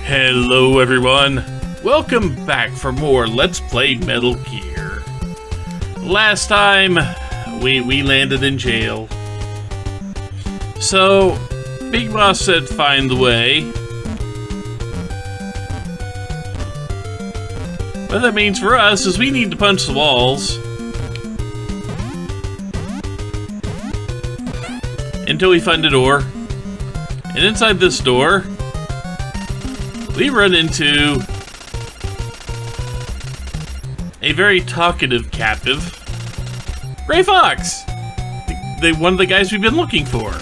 Hello everyone, welcome back for more Let's Play Metal Gear. Last time, we landed in jail. So, Big Boss said find the way. What that means for us is we need to punch the walls until we find a door. And inside this door, we run into a very talkative captive, Gray Fox, one of the guys we've been looking for.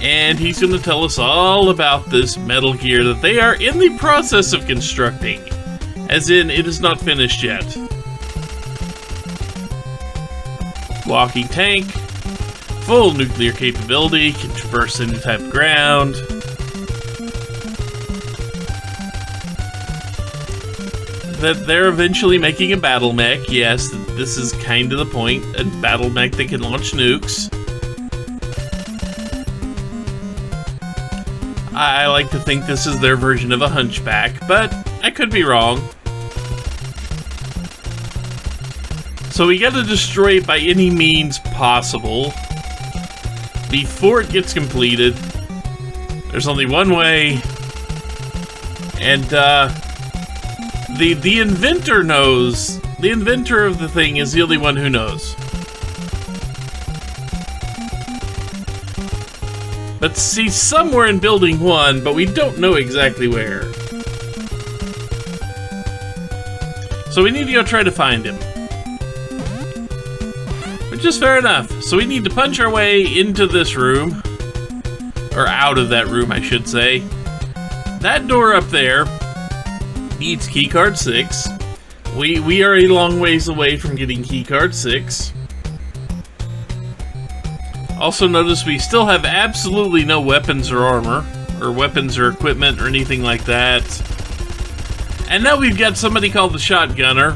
And he's going to tell us all about this Metal Gear that they are in the process of constructing, as in it is not finished yet. Walking tank, full nuclear capability, can traverse any type of ground. That they're eventually making a battle mech. Yes, this is kind of the point. A battle mech that can launch nukes. I like to think this is their version of a hunchback, but I could be wrong. So we gotta destroy it by any means possible before it gets completed. There's only one way, and the inventor knows. The inventor of the thing is the only one who knows. But see, somewhere in building 1, but we don't know exactly where. So we need to go try to find him. Which is fair enough. So we need to punch our way into this room. Or out of that room, I should say. That door up there needs keycard 6. We are a long ways away from getting keycard 6. Also notice we still have absolutely no weapons or armor, or weapons or equipment or anything like that. And now we've got somebody called the Shotgunner,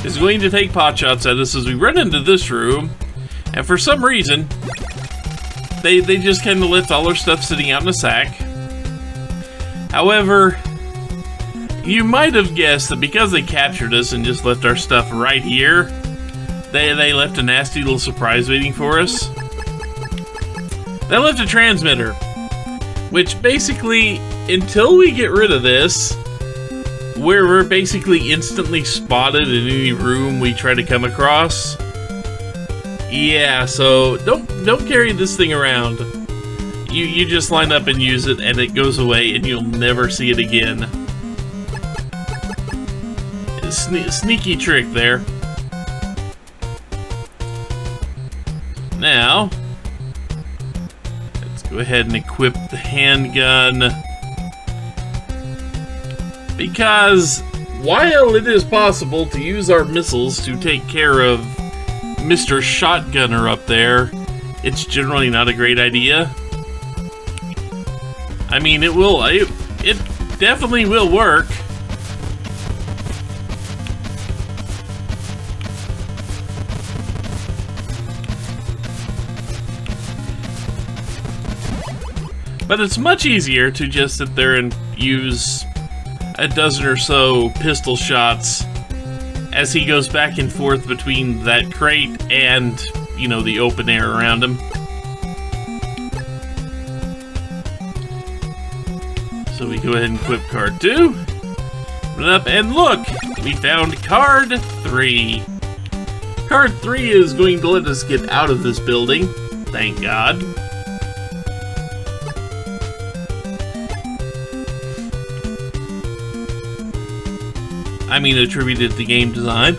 who's going to take potshots at us as we run into this room, and for some reason, they just kind of left all our stuff sitting out in a sack. However, you might have guessed that because they captured us and just left our stuff right here, they left a nasty little surprise waiting for us. They left a transmitter, which basically, until we get rid of this, we're basically instantly spotted in any room we try to come across. Yeah, so don't carry this thing around. You just line up and use it, and it goes away, and you'll never see it again. Sneaky trick there. Now, let's go ahead and equip the handgun. Because while it is possible to use our missiles to take care of Mr. Shotgunner up there, it's generally not a great idea. I mean, it definitely will work. But it's much easier to just sit there and use a dozen or so pistol shots as he goes back and forth between that crate and, you know, the open air around him. So we go ahead and equip card 2. Run up and look! We found card 3. Card 3 is going to let us get out of this building. Thank God. I mean, attributed to game design.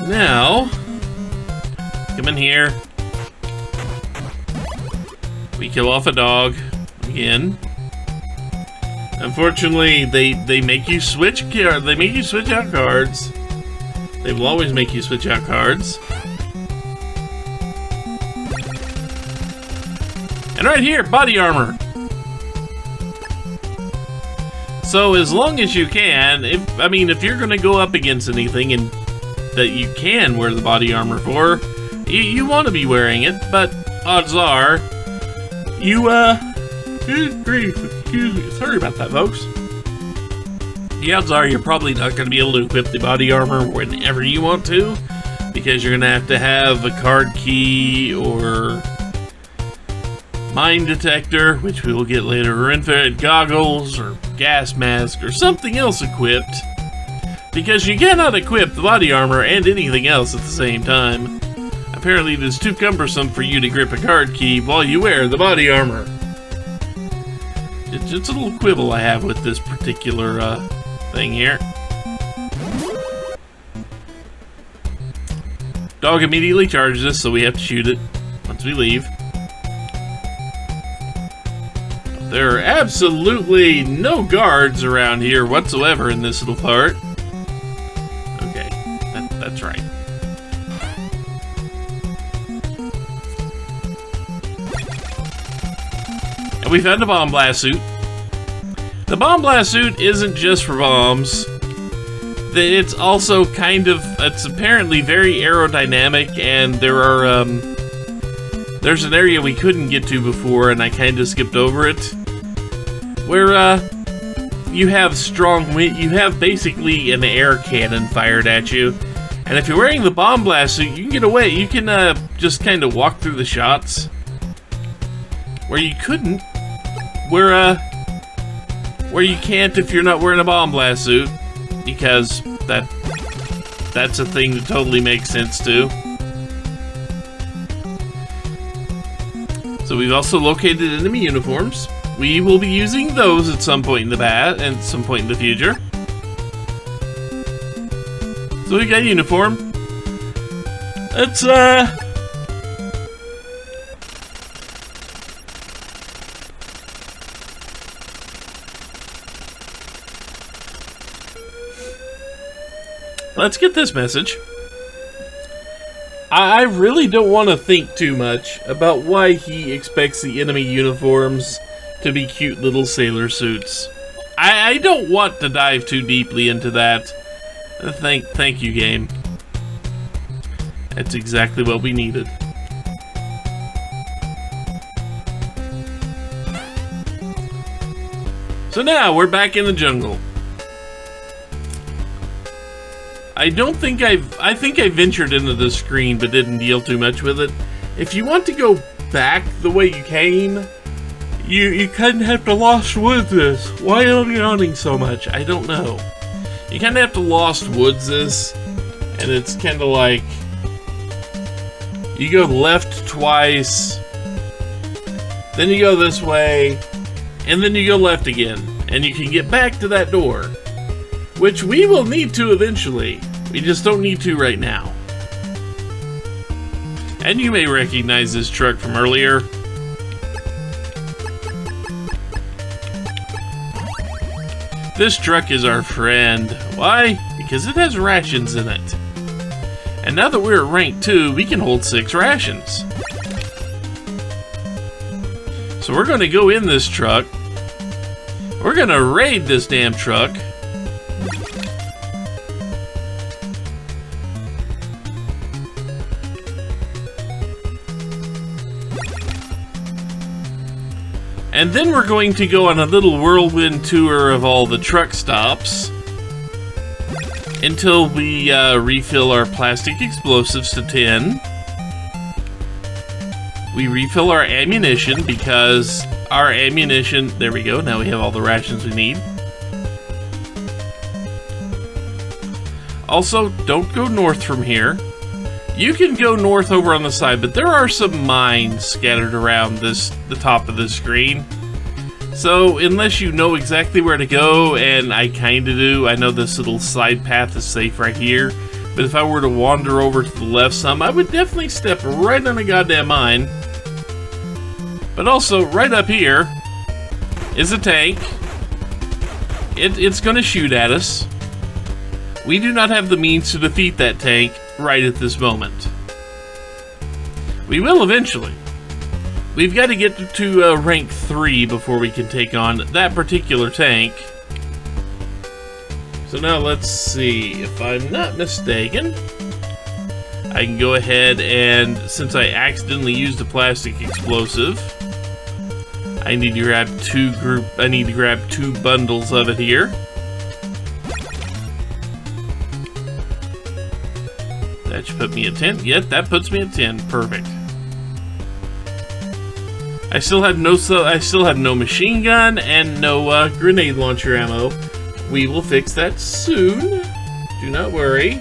Now, come in here. We kill off a dog again. Unfortunately, they make you switch they make you switch out cards. They will always make you switch out cards. And right here, body armor. So as long as you can, if you're gonna go up against anything and that you can wear the body armor for. You want to be wearing it, but odds are, good grief, excuse me, sorry about that, folks. The odds are you're probably not going to be able to equip the body armor whenever you want to, because you're going to have a card key or mine detector, which we will get later, or infrared goggles, or gas mask, or something else equipped, because you cannot equip the body armor and anything else at the same time. Apparently it is too cumbersome for you to grip a card key while you wear the body armor. It's a little quibble I have with this particular thing here. Dog immediately charges us, so we have to shoot it once we leave. There are absolutely no guards around here whatsoever in this little part. Okay, that's right. And we found a bomb blast suit. The bomb blast suit isn't just for bombs. It's also it's apparently very aerodynamic, and there's an area we couldn't get to before, and I kind of skipped over it, where you have strong wind. You have basically an air cannon fired at you, and if you're wearing the bomb blast suit, you can get away. You can just kind of walk through the shots, where you couldn't, where you can't if you're not wearing a bomb blast suit, because that's a thing that totally makes sense too. So we've also located enemy uniforms. We will be using those at some point in the future. So we got a uniform. Let's get this message. I really don't want to think too much about why he expects the enemy uniforms to be cute little sailor suits. I don't want to dive too deeply into that. Thank you, game. That's exactly what we needed. So now we're back in the jungle. I think I ventured into the screen but didn't deal too much with it. If you want to go back the way you came, you kind of have to Lost Woods this. Why am I yawning so much? I don't know. You kind of have to Lost Woods this, and it's kind of like you go left twice, then you go this way, and then you go left again, and you can get back to that door, which we will need to eventually. We just don't need to right now. And you may recognize this truck from earlier. This truck is our friend. Why? Because it has rations in it. And now that we're at rank 2, we can hold 6 rations. So we're going to go in this truck. We're going to raid this damn truck. And then we're going to go on a little whirlwind tour of all the truck stops until we refill our plastic explosives to 10. We refill our ammunition because our ammunition... There we go, now we have all the rations we need. Also, don't go north from here. You can go north over on the side, but there are some mines scattered around the top of the screen. So, unless you know exactly where to go, and I kinda do, I know this little side path is safe right here, but if I were to wander over to the left some, I would definitely step right on a goddamn mine. But also, right up here is a tank. It's gonna shoot at us. We do not have the means to defeat that tank right at this moment. We will eventually. We've got to get to rank 3 before we can take on that particular tank. So now let's see, if I'm not mistaken, I can go ahead and, since I accidentally used a plastic explosive, I need to grab two bundles of it here. That should put me at 10. Yep, that puts me at 10. Perfect. I still have no machine gun and no grenade launcher ammo. We will fix that soon. Do not worry.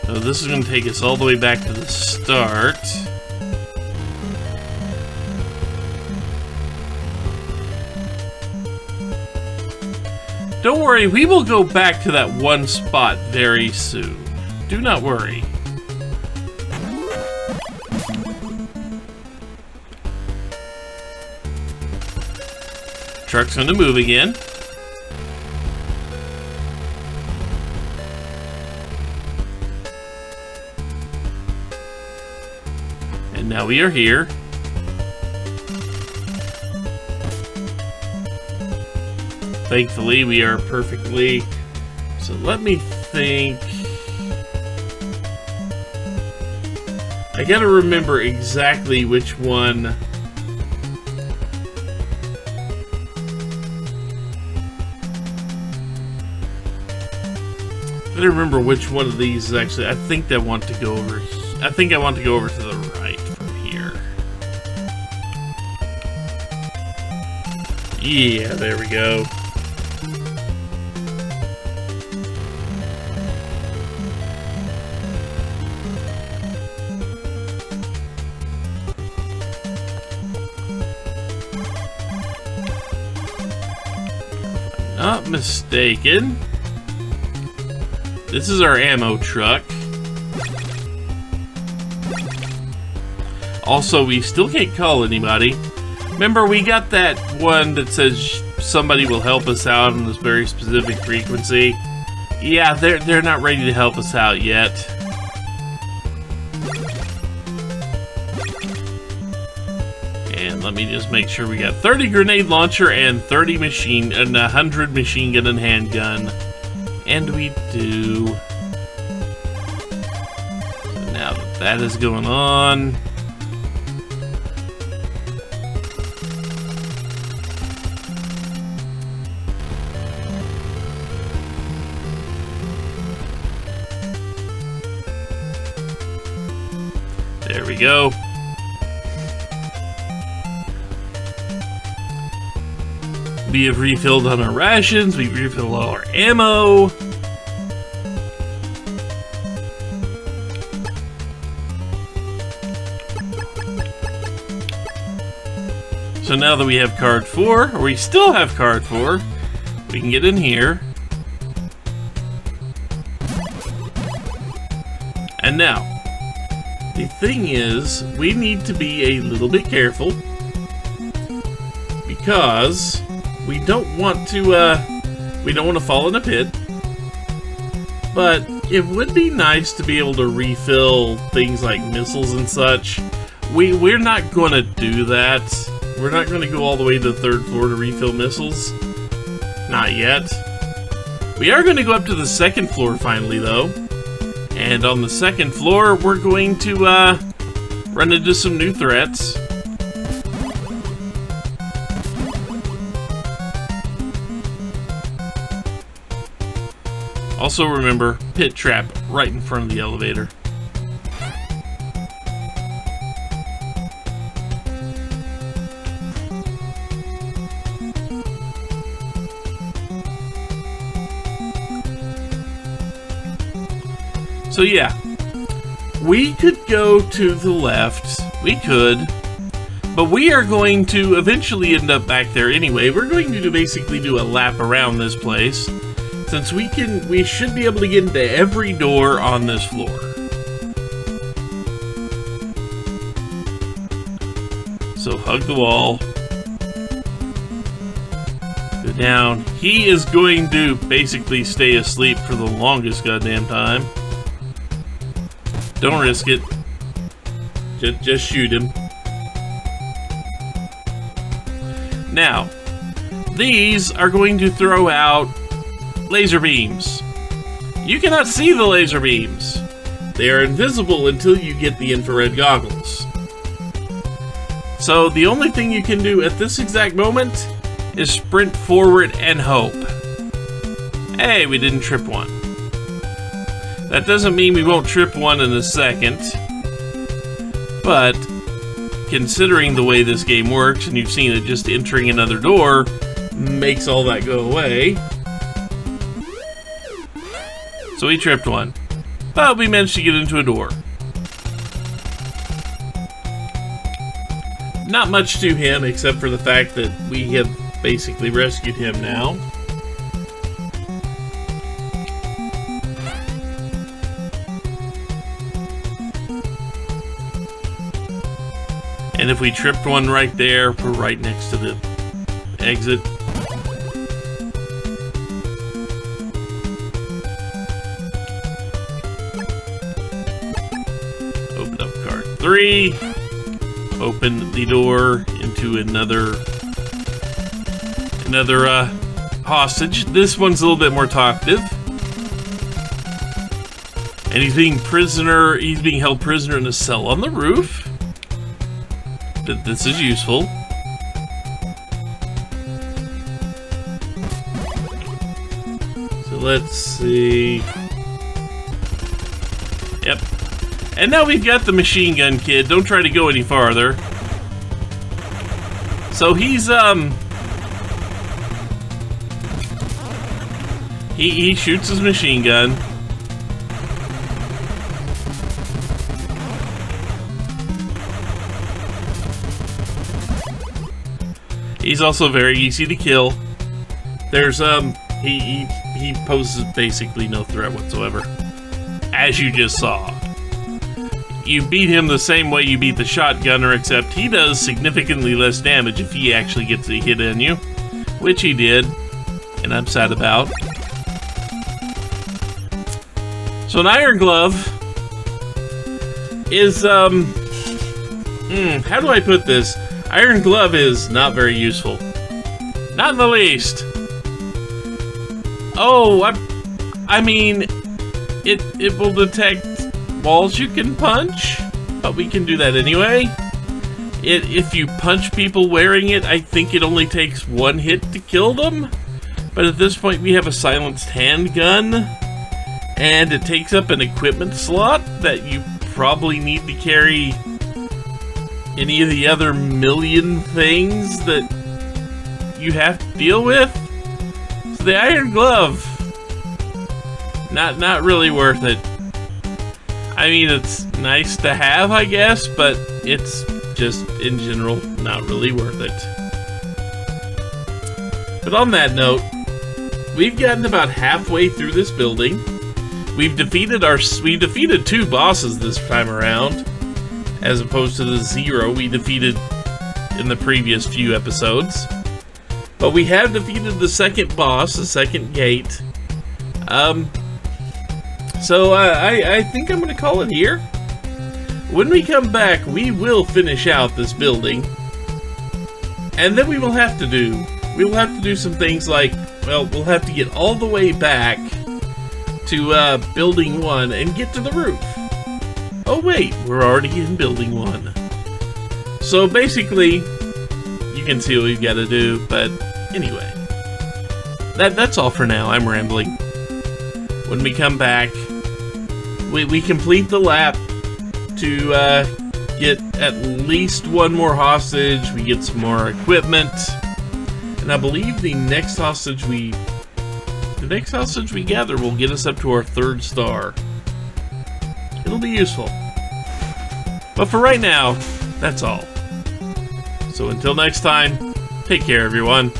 So this is going to take us all the way back to the start. Don't worry, we will go back to that one spot very soon. Do not worry. Truck's gonna move again. And now we are here. Thankfully, we are perfectly... So let me think... I gotta remember exactly which one... I don't remember which one of these is actually. I think I want to go over. I think I want to go over to the right from here. Yeah, there we go. If I'm not mistaken. This is our ammo truck. Also, we still can't call anybody. Remember, we got that one that says somebody will help us out on this very specific frequency. Yeah, they're not ready to help us out yet. And let me just make sure we got 30 grenade launcher and 100 machine gun and handgun. And we do. So now that is going on. There we go. We have refilled on our rations, we've refilled all our ammo. So now that we have card 4, or we still have card 4, we can get in here. And now, the thing is, we need to be a little bit careful because we don't want to fall in a pit. But it would be nice to be able to refill things like missiles and such. We're not going to do that. We're not going to go all the way to the 3rd floor to refill missiles. Not yet. We are going to go up to the 2nd floor finally, though. And on the 2nd floor, we're going to run into some new threats. Also remember, pit trap right in front of the elevator. So yeah, we could go to the left, we could, but we are going to eventually end up back there anyway. We're going to basically do a lap around this place, since we should be able to get into every door on this floor. So hug the wall, go down. He is going to basically stay asleep for the longest goddamn time. Don't risk it. Just shoot him. Now, these are going to throw out laser beams. You cannot see the laser beams. They are invisible until you get the infrared goggles. So the only thing you can do at this exact moment is sprint forward and hope. Hey, we didn't trip one. That doesn't mean we won't trip one in a second. But considering the way this game works, and you've seen it just entering another door, makes all that go away. So we tripped one. But we managed to get into a door. Not much to him, except for the fact that we have basically rescued him now. And if we tripped one right there, we're right next to the exit. Open up card 3. Open the door into another hostage. This one's a little bit more talkative. And he's being held prisoner in a cell on the roof. This is useful. So let's see. Yep. And now we've got the machine gun kid. Don't try to go any farther. So he's he shoots his machine gun. He's also very easy to kill. There's he poses basically no threat whatsoever, as you just saw. You beat him the same way you beat the shotgunner, except he does significantly less damage if he actually gets a hit on you, which he did, and I'm sad about. So an iron glove is how do I put this? Iron glove is not very useful. Not in the least. Oh, I mean, it will detect walls you can punch, but we can do that anyway. If you punch people wearing it, I think it only takes one hit to kill them. But at this point, we have a silenced handgun, and it takes up an equipment slot that you probably need to carry any of the other million things that you have to deal with. So the iron glove, not really worth it. I mean, it's nice to have, I guess, but it's just, in general, not really worth it. But on that note, we've gotten about halfway through this building. We've defeated 2 bosses this time around, as opposed to the 0 we defeated in the previous few episodes. But we have defeated the second boss, the second gate. So I think I'm going to call it here. When we come back, we will finish out this building. And then we will have to do some things like, well, we'll have to get all the way back to building 1 and get to the roof. Oh wait, we're already in building 1. So basically, you can see what we've got to do, but anyway. That's all for now. I'm rambling. When we come back, we complete the lap to get at least one more hostage. We get some more equipment. And I believe the next hostage we gather will get us up to our 3rd star. It'll be useful. But for right now, that's all. So until next time, take care everyone.